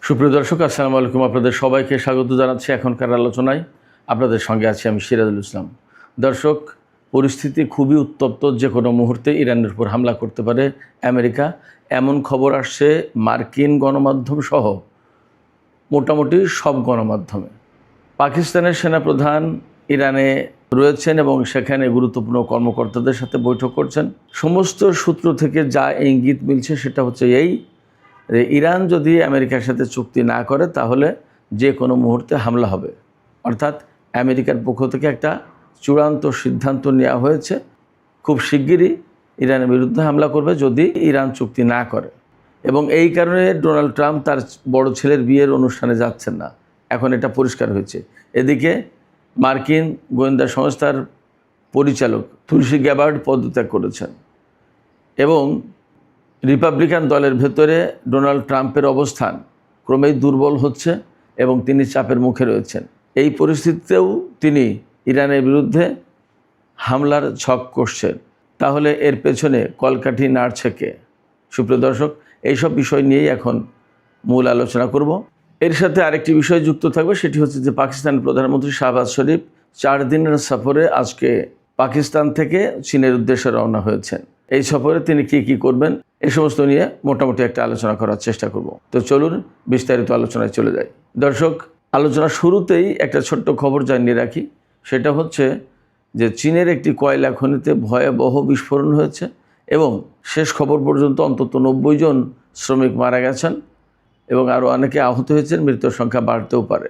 সুপ্রিয় দর্শক, আসসালামু আলাইকুম। আপনাদের সবাইকে স্বাগত জানাচ্ছি এখনকার আলোচনায়। আপনাদের সঙ্গে আছি আমি সিরাজুল ইসলাম। দর্শক, পরিস্থিতি খুবই উত্তপ্ত। যে কোনো মুহূর্তে ইরানের উপর হামলা করতে পারে আমেরিকা, এমন খবর আসছে মার্কিন গণমাধ্যম সহ মোটামুটি সব গণমাধ্যমে। পাকিস্তানের সেনাপ্রধান ইরানে রয়েছেন এবং সেখানে গুরুত্বপূর্ণ কর্মকর্তাদের সাথে বৈঠক করছেন। সমস্ত সূত্র থেকে যা ইঙ্গিত মিলছে সেটা হচ্ছে এই, ইরান যদি আমেরিকার সাথে চুক্তি না করে তাহলে যে কোনো মুহূর্তে হামলা হবে। অর্থাৎ আমেরিকার পক্ষ থেকে একটা চূড়ান্ত সিদ্ধান্ত নেওয়া হয়েছে, খুব শিগগিরই ইরানের বিরুদ্ধে হামলা করবে যদি ইরান চুক্তি না করে। এবং এই কারণে ডোনাল্ড ট্রাম্প তার বড় ছেলের বিয়ের অনুষ্ঠানে যাচ্ছেন না, এখন এটা পরিষ্কার হয়েছে। এদিকে মার্কিন গোয়েন্দা সংস্থার পরিচালক তুলসী গ্যাবার্ড পদত্যাগ করেছেন এবং রিপাবলিকান দলের ভেতরে ডোনাল্ড ট্রাম্পের অবস্থান ক্রমেই দুর্বল হচ্ছে এবং তিনি চাপের মুখে রয়েছেন। এই পরিস্থিতিতেও তিনি ইরানের বিরুদ্ধে হামলার ছক কষছেন। তাহলে এর পেছনে কলকাঠি নাড়ছে কে? সুপ্রিয় দর্শক, এইসব বিষয় নিয়েই এখন মূল আলোচনা করব। এর সাথে আরেকটি বিষয় যুক্ত থাকবে, সেটি হচ্ছে যে পাকিস্তানের প্রধানমন্ত্রী শাহবাজ শরীফ 4 দিনের সফরে আজকে পাকিস্তান থেকে চীনের উদ্দেশ্যে রওনা হয়েছেন। এই সফরে তিনি কি করবেন এই সমস্ত নিয়ে মোটামুটি একটা আলোচনা করার চেষ্টা করব। তো চলুন বিস্তারিত আলোচনায় চলে যাই। দর্শক, আলোচনা শুরুতেই একটা ছোট্ট খবর জানিয়ে রাখি, সেটা হচ্ছে যে চীনের একটি কয়লা খনিতে ভয়াবহ বিস্ফোরণ হয়েছে এবং শেষ খবর পর্যন্ত অন্তত 90 জন শ্রমিক মারা গেছেন এবং আরও অনেকে আহত হয়েছেন। মৃত্যুর সংখ্যা বাড়তেও পারে।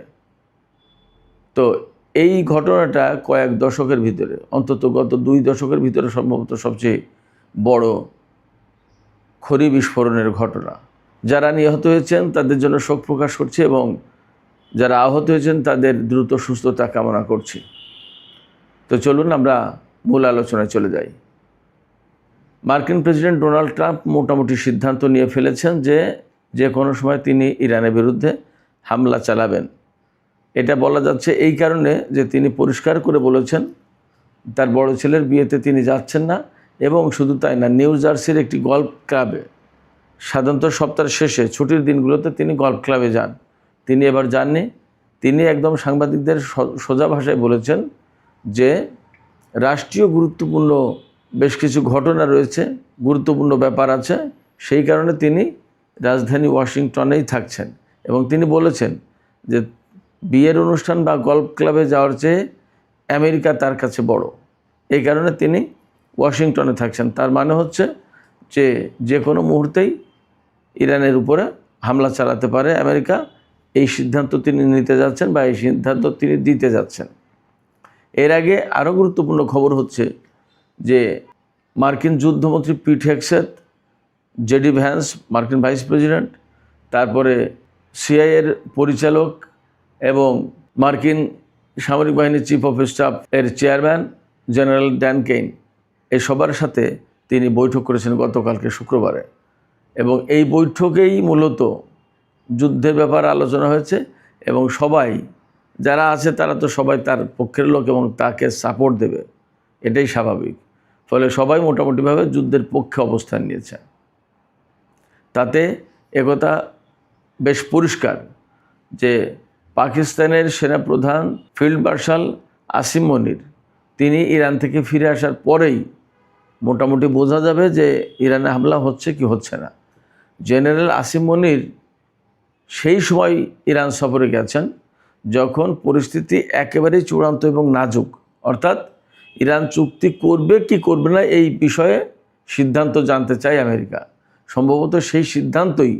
তো এই ঘটনাটা কয়েক দশকের ভিতরে, অন্তত গত 2 দশকের ভিতরে সম্ভবত সবচেয়ে বড় খনি বিস্ফোরণের ঘটনা। যারা নিহত হয়েছেন তাদের জন্য শোক প্রকাশ করছি এবং যারা আহত হয়েছেন তাদের দ্রুত সুস্থতা কামনা করছি। তো চলুন আমরা মূল আলোচনায় চলে যাই। মার্কিন প্রেসিডেন্ট ডোনাল্ড ট্রাম্প মোটামুটি সিদ্ধান্ত নিয়ে ফেলেছেন যে কোনো সময় তিনি ইরানের বিরুদ্ধে হামলা চালাবেন। এটা বলা যাচ্ছে এই কারণে যে তিনি পরিষ্কার করে বলেছেন তার বড় ছেলের বিয়েতে তিনি যাচ্ছেন না। এবং শুধু তাই না, নিউ জার্সির একটি গল্ফ ক্লাবে সাধারণত সপ্তাহের শেষে ছুটির দিনগুলোতে তিনি গল্ফ ক্লাবে যান, তিনি এবার যাননি। তিনি একদম সাংবাদিকদের সোজা ভাষায় বলেছেন যে রাষ্ট্রীয় গুরুত্বপূর্ণ বেশ কিছু ঘটনা রয়েছে, গুরুত্বপূর্ণ ব্যাপার আছে, সেই কারণে তিনি রাজধানী ওয়াশিংটনেই থাকছেন। এবং তিনি বলেছেন যে বিয়ের অনুষ্ঠান বা গল্ফ ক্লাবে যাওয়ার চেয়ে আমেরিকা তার কাছে বড়, এই কারণে তিনি ওয়াশিংটনে থাকছেন। তার মানে হচ্ছে যে কোনো মুহূর্তেই ইরানের উপরে হামলা চালাতে পারে আমেরিকা, এই সিদ্ধান্ত তিনি নিতে যাচ্ছেন বা এই সিদ্ধান্ত তিনি দিতে যাচ্ছেন। এর আগে আরও গুরুত্বপূর্ণ খবর হচ্ছে যে মার্কিন যুদ্ধমন্ত্রী পিট হেগসেথ, জেডি ভ্যান্স মার্কিন ভাইস প্রেসিডেন্ট, তারপরে সিআইএর পরিচালক এবং মার্কিন সামরিক বাহিনীর চিফ অফ স্টাফ এর চেয়ারম্যান জেনারেল ড্যান কেইন, এই সবার সাথে তিনি বৈঠক করেছেন গতকালকে শুক্রবারে। এবং এই বৈঠকেই মূলত যুদ্ধের ব্যাপার আলোচনা হয়েছে এবং সবাই যারা আছে তারা তো সবাই তার পক্ষের লোক এবং তাকে সাপোর্ট দেবে, এটাই স্বাভাবিক। ফলে সবাই মোটামুটিভাবে যুদ্ধের পক্ষে অবস্থান নিয়েছে। তাতে একথা বেশ পরিষ্কার যে পাকিস্তানের সেনাপ্রধান ফিল্ড মার্শাল আসিম মনির তিনি ইরান থেকে ফিরে আসার পরেই মোটামুটি বোঝা যাবে যে ইরানে হামলা হচ্ছে কি হচ্ছে না। জেনারেল আসিম মনির সেই সময় ইরান সফরে গেছেন যখন পরিস্থিতি একেবারেই চূড়ান্ত এবং নাজুক, অর্থাৎ ইরান চুক্তি করবে কি করবে না এই বিষয়ে সিদ্ধান্ত জানতে চায় আমেরিকা। সম্ভবত সেই সিদ্ধান্তই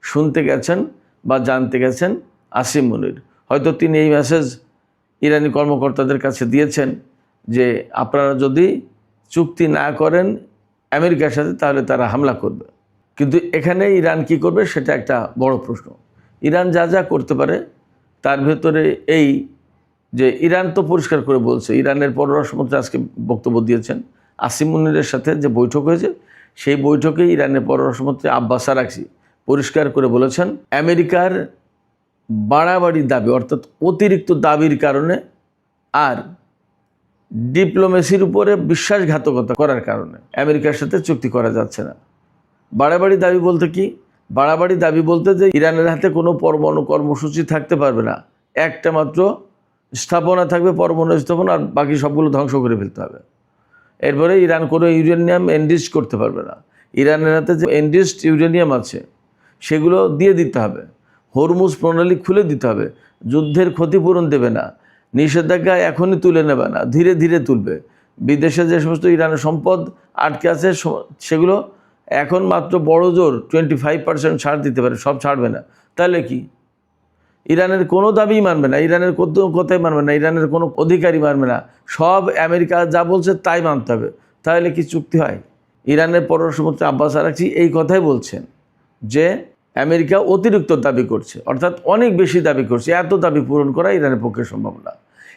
শুনতে গেছেন বা জানতে গেছেন আসিম মনির। হয়তো তিনি এই মেসেজ ইরানি কর্মকর্তাদের কাছে দিয়েছেন যে আপনারা যদি চুক্তি না করেন আমেরিকার সাথে তাহলে তারা হামলা করবে। কিন্তু এখানে ইরান কি করবে সেটা একটা বড় প্রশ্ন। ইরান যা যা করতে পারে তার ভেতরে এই যে ইরান তো পরিষ্কার করে বলছে, ইরানের পররাষ্ট্রমন্ত্রী আজকে বক্তব্য দিয়েছেন, আসিম মনিরের সাথে যে বৈঠক হয়েছে সেই বৈঠকে ইরানের পররাষ্ট্রমন্ত্রী আব্বাস আরাকচি পরিষ্কার করে বলেছেন আমেরিকার বাড়াবাড়ি দাবি, অর্থাৎ অতিরিক্ত দাবির কারণে আর ডিপ্লোমেসির উপরে বিশ্বাসঘাতকতা করার কারণে আমেরিকার সাথে চুক্তি করা যাচ্ছে না। বাড়াবাড়ি দাবি বলতে কি, বাড়াবাড়ি দাবি বলতে যে ইরানের হাতে কোনো পরমাণু কর্মসূচি থাকতে পারবে না, একটা মাত্র স্থাপনা থাকবে পরমাণু স্থাপনা, আর বাকি সবগুলো ধ্বংস করে ফেলতে হবে। এরপরে ইরান কোনো ইউরেনিয়াম এনরিচ করতে পারবে না। ইরানের হাতে যে এনরিচড ইউরেনিয়াম আছে সেগুলো দিয়ে দিতে হবে, হরমুজ প্রণালী খুলে দিতে হবে, যুদ্ধের ক্ষতিপূরণ দেবে না, নিষেধাজ্ঞা এখনই তুলে নেবে না, ধীরে ধীরে তুলবে। বিদেশে যে সমস্ত ইরানের সম্পদ আটকে আছে সেগুলো এখন মাত্র বড় জোর 25% ছাড় দিতে পারে, সব ছাড়বে না। তাহলে কি ইরানের কোনো দাবি মানবে না, ইরানের কথাই মানবে না, ইরানের কোনো অধিকারই মানবে না, সব আমেরিকা যা বলছে তাই মানতে হবে। তাহলে কি চুক্তি হয়? ইরানের পররাষ্ট্রমন্ত্রী আব্বাস আরাকচি এই কথাই বলছেন যে আমেরিকা অতিরিক্ত দাবি করছে, অর্থাৎ অনেক বেশি দাবি করছে, এত দাবি পূরণ করা ইরানের পক্ষে সম্ভব না।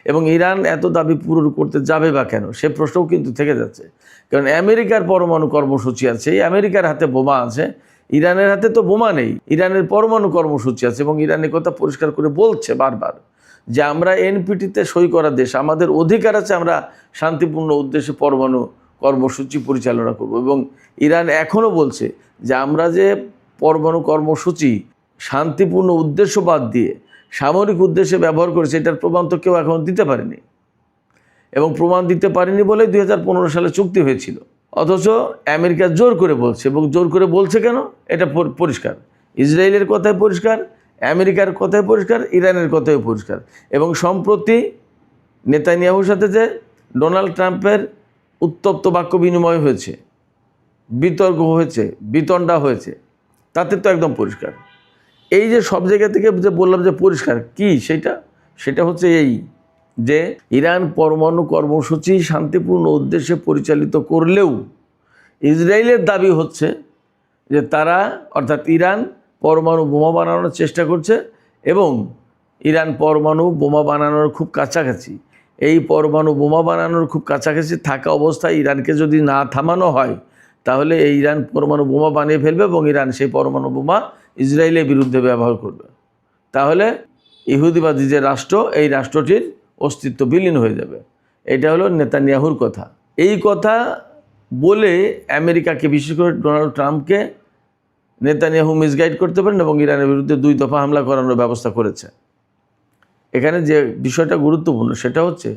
এবং ইরান এত দাবি পূরণ করতে যাবে বা কেন, সে প্রশ্নও কিন্তু থেকে যাচ্ছে। কারণ আমেরিকার পরমাণু কর্মসূচি আছে, আমেরিকার হাতে বোমা আছে, ইরানের হাতে তো বোমা নেই, ইরানের পরমাণু কর্মসূচি আছে। এবং ইরানের কথা পরিষ্কার করে বলছে বারবার যে আমরা এনপিটিতে সই করা দেশ, আমাদের অধিকার আছে, আমরা শান্তিপূর্ণ উদ্দেশ্যে পরমাণু কর্মসূচি পরিচালনা করব। এবং ইরান এখনও বলছে যে আমরা যে পরমাণু কর্মসূচি শান্তিপূর্ণ উদ্দেশ্য বাদ দিয়ে সামরিক উদ্দেশ্যে ব্যবহার করেছে, এটার প্রমাণ তো কেউ এখন দিতে পারেনি। এবং প্রমাণ দিতে পারেনি বলে 2015 সালে চুক্তি হয়েছিল। অথচ আমেরিকা জোর করে বলছে, এবং জোর করে বলছে কেন এটা পরিষ্কার। ইসরায়েলের কথাই পরিষ্কার, আমেরিকার কথাই পরিষ্কার, ইরানের কথাই পরিষ্কার। এবং সম্প্রতি নেতানিয়াহুর সাথে যে ডোনাল্ড ট্রাম্পের উত্তপ্ত বাক্য বিনিময় হয়েছে, বিতর্ক হয়েছে, বিতণ্ডা হয়েছে, তাতে তো একদম পরিষ্কার। এই যে সব জায়গা থেকে যে বললাম যে পরিষ্কার কি, সেটা হচ্ছে এই যে ইরান পরমাণু কর্মসূচি শান্তিপূর্ণ উদ্দেশ্যে পরিচালিত করলেও ইসরায়েলের দাবি হচ্ছে যে তারা, অর্থাৎ ইরান পরমাণু বোমা বানানোর চেষ্টা করছে, এবং ইরান পরমাণু বোমা বানানোর খুব কাছাকাছি। এই পরমাণু বোমা বানানোর খুব কাছাকাছি থাকা অবস্থায় ইরানকে যদি না থামানো হয়, তাহলে এই ইরান পরমাণু বোমা বানিয়ে ফেলবে, এবং ইরান সেই পরমাণু বোমা ইসরায়েলের বিরুদ্ধে ব্যবহার করবে। তাহলে ইহুদিবাদী যে রাষ্ট্র, এই রাষ্ট্রটির অস্তিত্ব বিলীন হয়ে যাবে। এটা হলো নেতানিয়াহুর কথা। এই কথা বলে আমেরিকাকে, বিশেষ করে ডোনাল্ড ট্রাম্পকে নেতানিয়াহু মিসগাইড করতে পারেন এবং ইরানের বিরুদ্ধে 2 দফা হামলা করানোর ব্যবস্থা করেছে। এখানে যে বিষয়টা গুরুত্বপূর্ণ সেটা হচ্ছে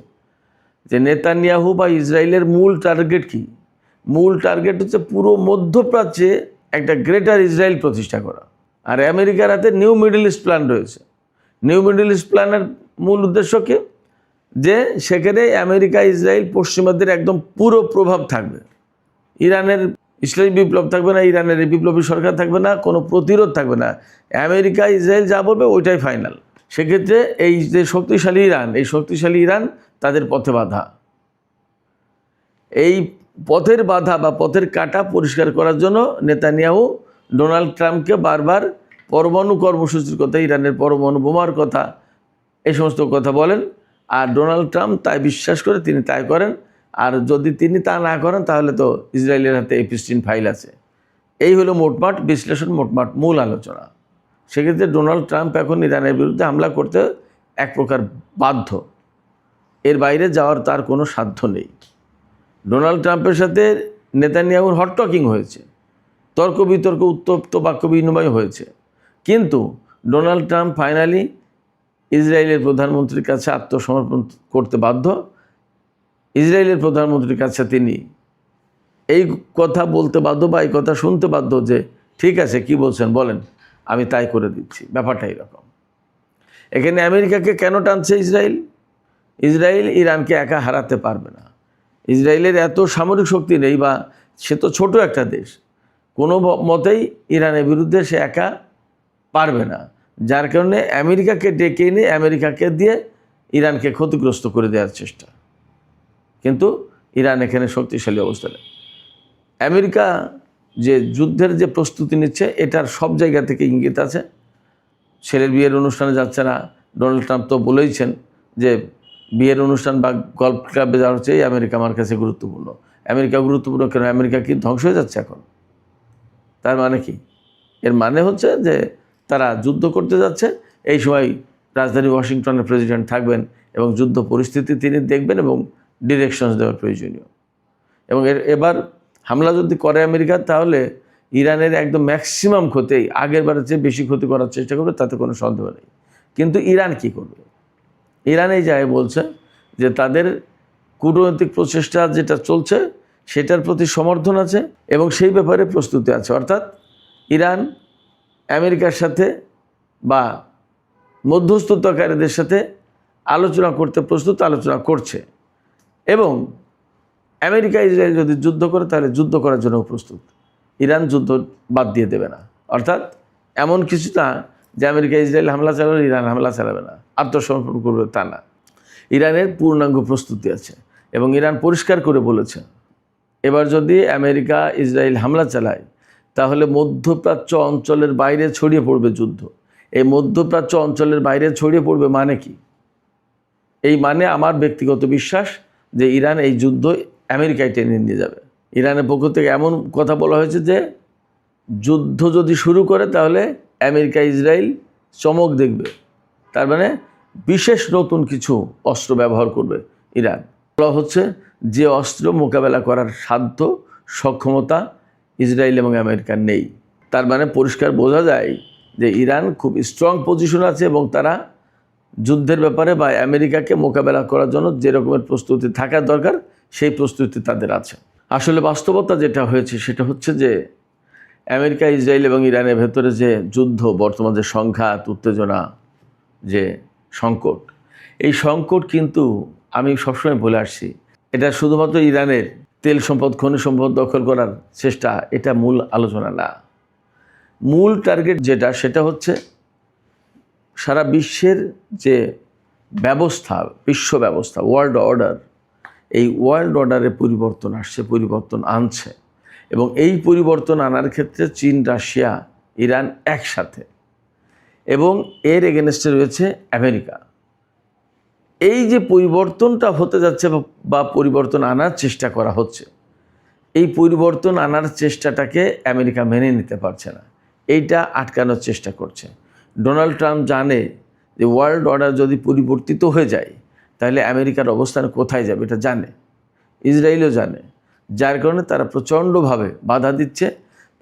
যে নেতানিয়াহু বা ইসরায়েলের মূল টার্গেট কি? মূল টার্গেট হচ্ছে পুরো মধ্যপ্রাচ্যে একটা গ্রেটার ইসরায়েল প্রতিষ্ঠা করা। আর আমেরিকার হাতে নিউ মিডল ইস্ট প্ল্যান রয়েছে। নিউ মিডল ইস্ট প্ল্যানের মূল উদ্দেশ্য কি? যে সেখানে আমেরিকা, ইসরায়েল, পশ্চিমাদের একদম পুরো প্রভাব থাকবে। ইরানের ইসলামী বিপ্লব থাকবে না, ইরানের বিপ্লবী সরকার থাকবে না, কোনো প্রতিরোধ থাকবে না। আমেরিকা, ইসরায়েল যা বলবে ওইটাই ফাইনাল। সেক্ষেত্রে এই যে শক্তিশালী ইরান, এই শক্তিশালী ইরান তাদের পথে বাধা। এই পথের বাধা বা পথের কাঁটা পরিষ্কার করার জন্য নেতানিয়াহু ডোনাল্ড ট্রাম্পকে বারবার পরমাণু কর্মসূচির কথা, ইরানের পরমাণু বোমার কথা, এই সমস্ত কথা বলেন। আর ডোনাল্ড ট্রাম্প তাই বিশ্বাস করে তিনি তাই করেন। আর যদি তিনি তা না করেন তাহলে তো ইসরায়েলের হাতে এপিস্টিন ফাইল আছে। এই হলো মোটমাট বিশ্লেষণ, মোটমাট মূল আলোচনা। সেক্ষেত্রে ডোনাল্ড ট্রাম্প এখন ইরানের বিরুদ্ধে হামলা করতে এক প্রকার বাধ্য, এর বাইরে যাওয়ার তার কোনো সাধ্য নেই। ডোনাল্ড ট্রাম্পের সাথে নেতানিয়াহুর হট টকিং হয়েছে, তর্ক বিতর্ক, উত্তপ্ত বাক্য বিনিময় হয়েছে, কিন্তু ডোনাল্ড ট্রাম্প ফাইনালি ইসরায়েলের প্রধানমন্ত্রীর কাছে আত্মসমর্পণ করতে বাধ্য। ইসরায়েলের প্রধানমন্ত্রীর কাছে তিনি এই কথা বলতে বাধ্য বা এই কথা শুনতে বাধ্য যে ঠিক আছে, কি বলছেন বলেন, আমি তাই করে দিচ্ছি। ব্যাপারটা এরকম। এখানে আমেরিকাকে কেন টানছে ইসরায়েল? ইসরায়েল ইরানকে একা হারাতে পারবে না। ইসরায়েলের এত সামরিক শক্তি নেই, বা সে তো ছোট একটা দেশ, কোনো মতেই ইরানের বিরুদ্ধে সে একা পারবে না। যার কারণে আমেরিকাকে ডেকে এনে আমেরিকাকে দিয়ে ইরানকে ক্ষতিগ্রস্ত করে দেওয়ার চেষ্টা। কিন্তু ইরান এখানে শক্তিশালী অবস্থানে। আমেরিকা যে যুদ্ধের যে প্রস্তুতি নিচ্ছে, এটার সব জায়গা থেকে ইঙ্গিত আছে। ছেলের বিয়ের অনুষ্ঠানে যাচ্ছে না, ডোনাল্ড ট্রাম্প তো বলেইছেন যে বিয়ের অনুষ্ঠান বা গল্ফ ক্লাবে যাওয়ার চেয়ে আমেরিকা আমার কাছে গুরুত্বপূর্ণ। আমেরিকা গুরুত্বপূর্ণ কেন? আমেরিকা কি ধ্বংস হয়ে যাচ্ছে এখন? তার মানে কি? এর মানে হচ্ছে যে তারা যুদ্ধ করতে যাচ্ছে। এই সময় রাজধানী ওয়াশিংটনের প্রেসিডেন্ট থাকবেন এবং যুদ্ধ পরিস্থিতি তিনি দেখবেন এবং ডিরেকশনস দেওয়ার প্রয়োজনীয়। এবং এবার হামলা যদি করে আমেরিকা, তাহলে ইরানের একদম ম্যাক্সিমাম ক্ষতি, আগের বারের চেয়ে বেশি ক্ষতি করার চেষ্টা করবে, তাতে কোনো সন্দেহ নেই। কিন্তু ইরান কি করবে? ইরান এই জায়গায় বলছে যে তাদের কূটনৈতিক প্রচেষ্টা যেটা চলছে সেটার প্রতি সমর্থন আছে এবং সেই ব্যাপারে প্রস্তুতি আছে। অর্থাৎ ইরান আমেরিকার সাথে বা মধ্যস্থতাকারীদের সাথে আলোচনা করতে প্রস্তুত, আলোচনা করছে, এবং আমেরিকা ইসরায়েল যদি যুদ্ধ করে তাহলে যুদ্ধ করার জন্য প্রস্তুত। ইরান যুদ্ধ বাদ দিয়ে দেবে না। অর্থাৎ এমন কিছু না যে আমেরিকা ইসরায়েল হামলা চালাবে, ইরান হামলা চালাবে না, আত্মসমর্পণ করবে, তা না। ইরানের পূর্ণাঙ্গ প্রস্তুতি আছে এবং ইরান পরিষ্কার করে বলেছে এবার যদি আমেরিকা ইসরায়েল হামলা চালায় তাহলে মধ্যপ্রাচ্য অঞ্চলের বাইরে ছড়িয়ে পড়বে যুদ্ধ। এই মধ্যপ্রাচ্য অঞ্চলের বাইরে ছড়িয়ে পড়বে মানে কি? এই মানে আমার ব্যক্তিগত বিশ্বাস যে ইরান এই যুদ্ধ আমেরিকায় টেনে নিয়ে যাবে। ইরানের পক্ষ থেকে এমন কথা বলা হয়েছে যে যুদ্ধ যদি শুরু করে তাহলে আমেরিকা ইসরায়েল চমক দেখবে, তার মানে বিশেষ নতুন কিছু অস্ত্র ব্যবহার করবে ইরান। বলা হচ্ছে যে অস্ত্র মোকাবেলা করার সাধ্য সক্ষমতা ইসরায়েল এবং আমেরিকার নেই। তার মানে পরিষ্কার বোঝা যায় যে ইরান খুব স্ট্রং পজিশন আছে এবং তারা যুদ্ধের ব্যাপারে বা আমেরিকাকে মোকাবেলা করার জন্য যে রকমের প্রস্তুতি থাকার দরকার সেই প্রস্তুতি তাদের আছে। আসলে বাস্তবতা যেটা হয়েছে সেটা হচ্ছে যে আমেরিকা ইসরায়েল এবং ইরানের ভেতরে যে যুদ্ধ, বর্তমান যে সংঘাত, উত্তেজনা, যে সংকট, এই সংকট কিন্তু আমি সবসময় বলে আসছি এটা শুধুমাত্র ইরানের তেল সম্পদ, খনিজ সম্পদ দখল করার চেষ্টা, এটা মূল আলোচনা না। মূল টার্গেট যেটা সেটা হচ্ছে সারা বিশ্বের যে ব্যবস্থা, বিশ্ব ব্যবস্থা, ওয়ার্ল্ড অর্ডার, এই ওয়ার্ল্ড অর্ডারে পরিবর্তন আসছে, পরিবর্তন আনছে, এবং এই পরিবর্তন আনার ক্ষেত্রে চীন, রাশিয়া, ইরান একসাথে, এবং এর এগেনস্টে রয়েছে আমেরিকা। এই যে পরিবর্তনটা হতে যাচ্ছে বা পরিবর্তন আনার চেষ্টা করা হচ্ছে, এই পরিবর্তন আনার চেষ্টাটাকে আমেরিকা মেনে নিতে পারছে না, এইটা আটকানোর চেষ্টা করছে। ডোনাল্ড ট্রাম্প জানে যে ওয়ার্ল্ড অর্ডার যদি পরিবর্তিত হয়ে যায় তাহলে আমেরিকার অবস্থান কোথায় যাবে, এটা জানে, ইসরায়েলও জানে, যার কারণে তারা প্রচণ্ডভাবে বাধা দিচ্ছে,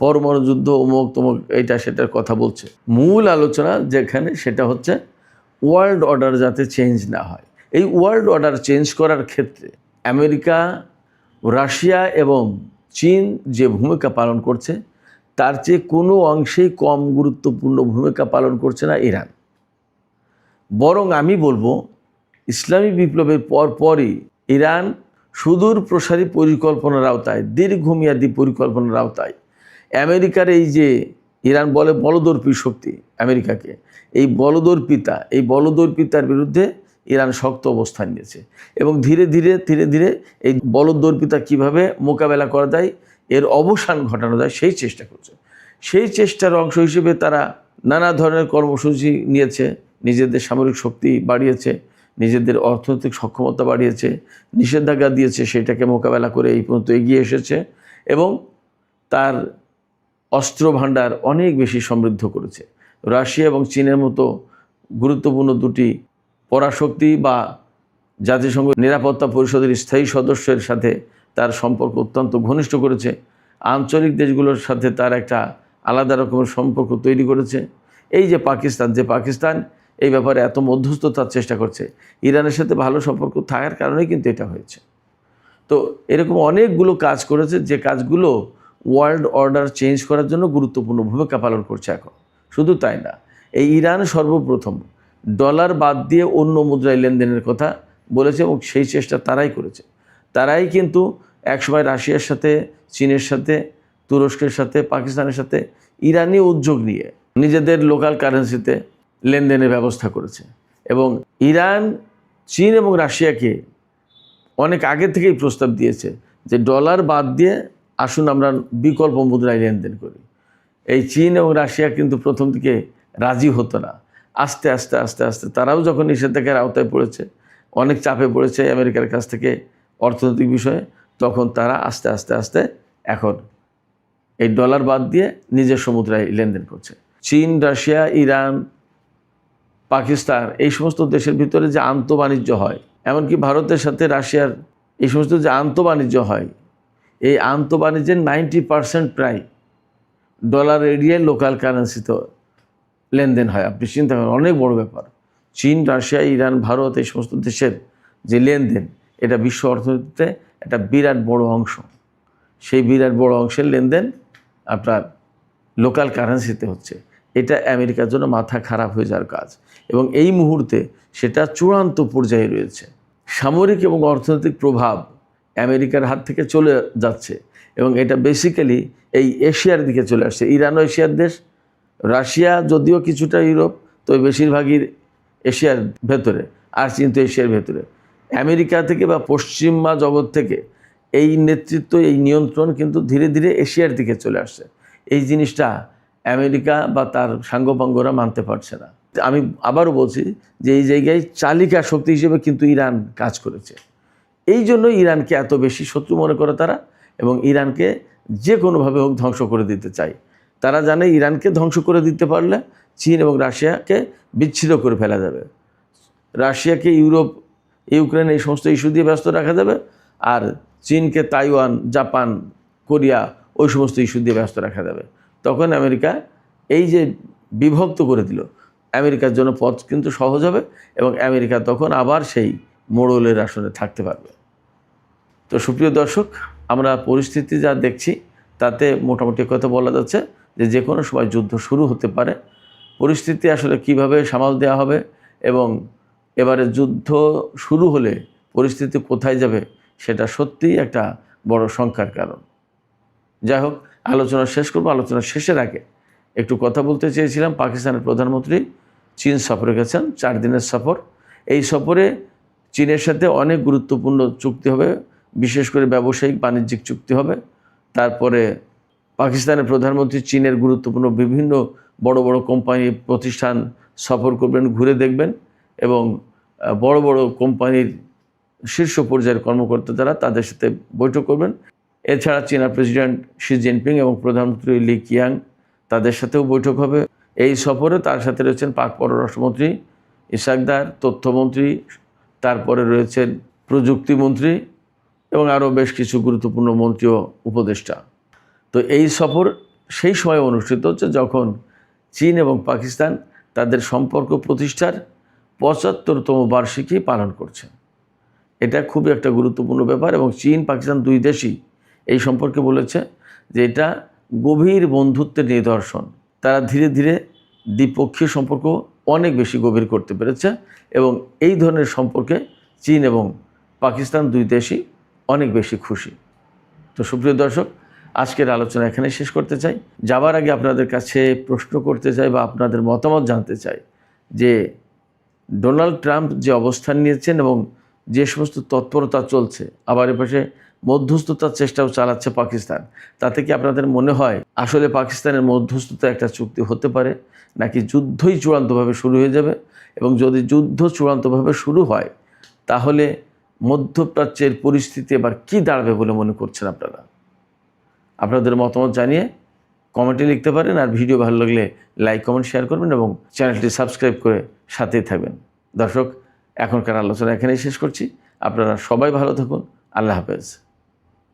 পরমাণু যুদ্ধ, অমুক তমুক, এইটা সেটার কথা বলছে। মূল আলোচনা যেখানে সেটা হচ্ছে ওয়ার্ল্ড অর্ডার যাতে চেঞ্জ না হয়। এই ওয়ার্ল্ড অর্ডার চেঞ্জ করার ক্ষেত্রে আমেরিকা, রাশিয়া এবং চীন যে ভূমিকা পালন করছে তার চেয়ে কোনো অংশেই কম গুরুত্বপূর্ণ ভূমিকা পালন করছে না ইরান। বরং আমি বলবো ইসলামী বিপ্লবের পরই ইরান সুদূর প্রসারী পরিকল্পনার আওতায়, দীর্ঘমেয়াদী পরিকল্পনার আওতায় আমেরিকার এই যে ইরান বলে বলদর্পী শক্তি আমেরিকাকে, এই বলদর্পিতার বিরুদ্ধে ইরান শক্ত অবস্থান নিয়েছে এবং ধীরে ধীরে এই বলদর্পিতা কীভাবে মোকাবেলা করা যায়, এর অবসান ঘটানো যায় সেই চেষ্টা করছে। সেই চেষ্টার অংশ হিসেবে তারা নানা ধরনের কর্মসূচি নিয়েছে, নিজেদের সামরিক শক্তি বাড়িয়েছে, নিজেদের অর্থনৈতিক সক্ষমতা বাড়িয়েছে, নিষেধাজ্ঞা দিয়েছে, সেটাকে মোকাবেলা করে এই পর্যন্ত এগিয়ে এসেছে এবং তার অস্ত্র ভাণ্ডার অনেক বেশি সমৃদ্ধ করেছে। রাশিয়া এবং চীনের মতো গুরুত্বপূর্ণ দুটি পরাশক্তি বা জাতিসংঘ নিরাপত্তা পরিষদের স্থায়ী সদস্যের সাথে তার সম্পর্ক অত্যন্ত ঘনিষ্ঠ করেছে। আঞ্চলিক দেশগুলোর সাথে তার একটা আলাদা রকমের সম্পর্ক তৈরি করেছে। এই যে পাকিস্তান এই ব্যাপারে এত মধ্যস্থতার চেষ্টা করছে, ইরানের সাথে ভালো সম্পর্ক থাকার কারণেই কিন্তু এটা হয়েছে। তো এরকম অনেকগুলো কাজ করেছে যে কাজগুলো ওয়ার্ল্ড অর্ডার চেঞ্জ করার জন্য গুরুত্বপূর্ণ ভূমিকা পালন করছে এখন। শুধু তাই না, এই ইরান সর্বপ্রথম ডলার বাদ দিয়ে অন্য মুদ্রায় লেনদেনের কথা বলেছে এবং সেই চেষ্টা তারাই করেছে। তারাই কিন্তু একসময় রাশিয়ার সাথে, চীনের সাথে, তুরস্কের সাথে, পাকিস্তানের সাথে ইরানি উদ্যোগ নিয়ে নিজেদের লোকাল কারেন্সিতে লেনদেনের ব্যবস্থা করেছে এবং ইরান, চীন এবং রাশিয়াকে অনেক আগে থেকেই প্রস্তাব দিয়েছে যে ডলার বাদ দিয়ে আসুন আমরা বিকল্প মুদ্রায় লেনদেন করি। এই চীন এবং রাশিয়া কিন্তু প্রথম দিকে রাজি হতো না। আস্তে আস্তে তারাও যখন নিষেধাজ্ঞার আওতায় পড়েছে, অনেক চাপে পড়েছে আমেরিকার কাছ থেকে অর্থনৈতিক বিষয়ে, তখন তারা আস্তে এখন এই ডলার বাদ দিয়ে নিজস্ব মুদ্রায় লেনদেন করছে। চীন, রাশিয়া, ইরান, পাকিস্তান এই সমস্ত দেশের ভিতরে যে আন্তঃবাণিজ্য হয়, এমনকি ভারতের সাথে রাশিয়ার এই সমস্ত যে আন্তঃবাণিজ্য হয়, এই আন্তঃবাণিজ্যের 90% প্রায় ডলার এরিয়ায় লোকাল কারেন্সিতে লেনদেন হয়। আপনি চিন্তা করেন, অনেক বড় ব্যাপার। চীন, রাশিয়া, ইরান, ভারত এই সমস্ত দেশের যে লেনদেন, এটা বিশ্ব অর্থনীতিতে একটা বিরাট বড় অংশ। সেই বিরাট বড় অংশের লেনদেন আপনার লোকাল কারেন্সিতে হচ্ছে। এটা আমেরিকার জন্য মাথা খারাপ হয়ে যাওয়ার কাজ, এবং এই মুহূর্তে সেটা চূড়ান্ত পর্যায়ে রয়েছে। সামরিক এবং অর্থনৈতিক প্রভাব আমেরিকার হাত থেকে চলে যাচ্ছে, এবং এটা বেসিক্যালি এই এশিয়ার দিকে চলে আসছে। ইরানও এশিয়ার দেশ, রাশিয়া যদিও কিছুটা ইউরোপ, তো বেশিরভাগই এশিয়ার ভেতরে, আর চীন তো এশিয়ার ভেতরে। আমেরিকা থেকে বা পশ্চিমা জগৎ থেকে এই নেতৃত্ব, এই নিয়ন্ত্রণ কিন্তু ধীরে ধীরে এশিয়ার দিকে চলে আসছে। এই জিনিসটা আমেরিকা বা তার সাঙ্গপাঙ্গরা মানতে পারছে না। আমি আবারও বলছি যে এই জায়গায় চালিকা শক্তি হিসেবে কিন্তু ইরান কাজ করেছে। এই জন্য ইরানকে এত বেশি শত্রু মনে করে তারা, এবং ইরানকে যে কোনোভাবে হোক ধ্বংস করে দিতে চায়। তারা জানে ইরানকে ধ্বংস করে দিতে পারলে চীন এবং রাশিয়াকে বিচ্ছিন্ন করে ফেলা যাবে। রাশিয়াকে ইউরোপ, ইউক্রেন এই সমস্ত ইস্যু দিয়ে ব্যস্ত রাখা যাবে, আর চীনকে তাইওয়ান, জাপান, কোরিয়া ওই সমস্ত ইস্যু দিয়ে ব্যস্ত রাখা যাবে। তখন আমেরিকা এই যে বিভক্ত করে দিল, আমেরিকার জন্য পথ কিন্তু সহজ হবে, এবং আমেরিকা তখন আবার সেই মোড়লের আসনে থাকতে পারবে। তো সুপ্রিয় দর্শক, আমরা পরিস্থিতি যা দেখছি তাতে মোটামুটি কথা বলা যাচ্ছে যে কোনো সময় যুদ্ধ শুরু হতে পারে। পরিস্থিতি আসলে কিভাবে সামাল দেওয়া হবে, এবং এবারে যুদ্ধ শুরু হলে পরিস্থিতি কোথায় যাবে, সেটা সত্যিই একটা বড় শঙ্কার কারণ। যাই হোক, আলোচনা শেষ করব। আলোচনা শেষের আগে একটু কথা বলতে চেয়েছিলাম। পাকিস্তানের প্রধানমন্ত্রী চীন সফরে গেছেন, 4 দিনের সফর। এই সফরে চীনের সাথে অনেক গুরুত্বপূর্ণ চুক্তি হবে, বিশেষ করে ব্যবসায়িক বাণিজ্যিক চুক্তি হবে। তারপরে পাকিস্তানের প্রধানমন্ত্রী চীনের গুরুত্বপূর্ণ বিভিন্ন বড় বড় কোম্পানি প্রতিষ্ঠান সফর করবেন, ঘুরে দেখবেন, এবং বড় বড় কোম্পানির শীর্ষ পর্যায়ের কর্মকর্তা যারা, তাদের সাথে বৈঠক করবেন। এছাড়া চীনা প্রেসিডেন্ট শি জিনপিং এবং প্রধানমন্ত্রী লি কিয়াং, তাদের সাথেও বৈঠক হবে এই সফরে। তার সাথে রয়েছেন পাক পররাষ্ট্রমন্ত্রী ইশাকদার, তথ্যমন্ত্রী, তারপরে রয়েছেন প্রযুক্তিমন্ত্রী, এবং আরও বেশ কিছু গুরুত্বপূর্ণ মন্ত্রী ও উপদেষ্টা। তো এই সফর সেই সময় অনুষ্ঠিত হচ্ছে যখন চীন এবং পাকিস্তান তাদের সম্পর্ক প্রতিষ্ঠার 75তম বার্ষিকী পালন করছে। এটা খুবই একটা গুরুত্বপূর্ণ ব্যাপার, এবং চীন পাকিস্তান দুই দেশই এই সম্পর্কে বলেছে যে এটা গভীর বন্ধুত্বের নিদর্শন। তারা ধীরে ধীরে দ্বিপক্ষীয় সম্পর্ক অনেক বেশি গভীর করতে পেরেছে, এবং এই ধরনের সম্পর্কে চীন এবং পাকিস্তান দুই দেশই অনেক বেশি খুশি। তো সুপ্রিয় দর্শক, আজকের আলোচনা এখানে শেষ করতে চাই। যাবার আগে আপনাদের কাছে প্রশ্ন করতে চাই বা আপনাদের মতামত জানতে চাই যে ডোনাল্ড ট্রাম্প যে অবস্থান নিয়েছেন এবং যে সমস্ত তৎপরতা চলছে, আবার এপাশে মধ্যস্থতার চেষ্টাও চালাচ্ছে পাকিস্তান, তাতে কি আপনাদের মনে হয় আসলে পাকিস্তানের মধ্যস্থতা একটা চুক্তি হতে পারে, নাকি যুদ্ধই চূড়ান্তভাবে শুরু হয়ে যাবে? এবং যদি যুদ্ধ চূড়ান্তভাবে শুরু হয়, তাহলে মধ্যপ্রাচ্যের পরিস্থিতি এবার কী দাঁড়াবে বলে মনে করছেন আপনারা? আপনাদের মতামত জানিয়ে কমেন্টে লিখতে পারেন, আর ভিডিও ভালো লাগলে লাইক, কমেন্ট, শেয়ার করবেন, এবং চ্যানেলটি সাবস্ক্রাইব করে সাথেই থাকবেন। দর্শক, এখনকার আলোচনা এখানেই শেষ করছি। আপনারা সবাই ভালো থাকুন। আল্লাহ হাফেজ।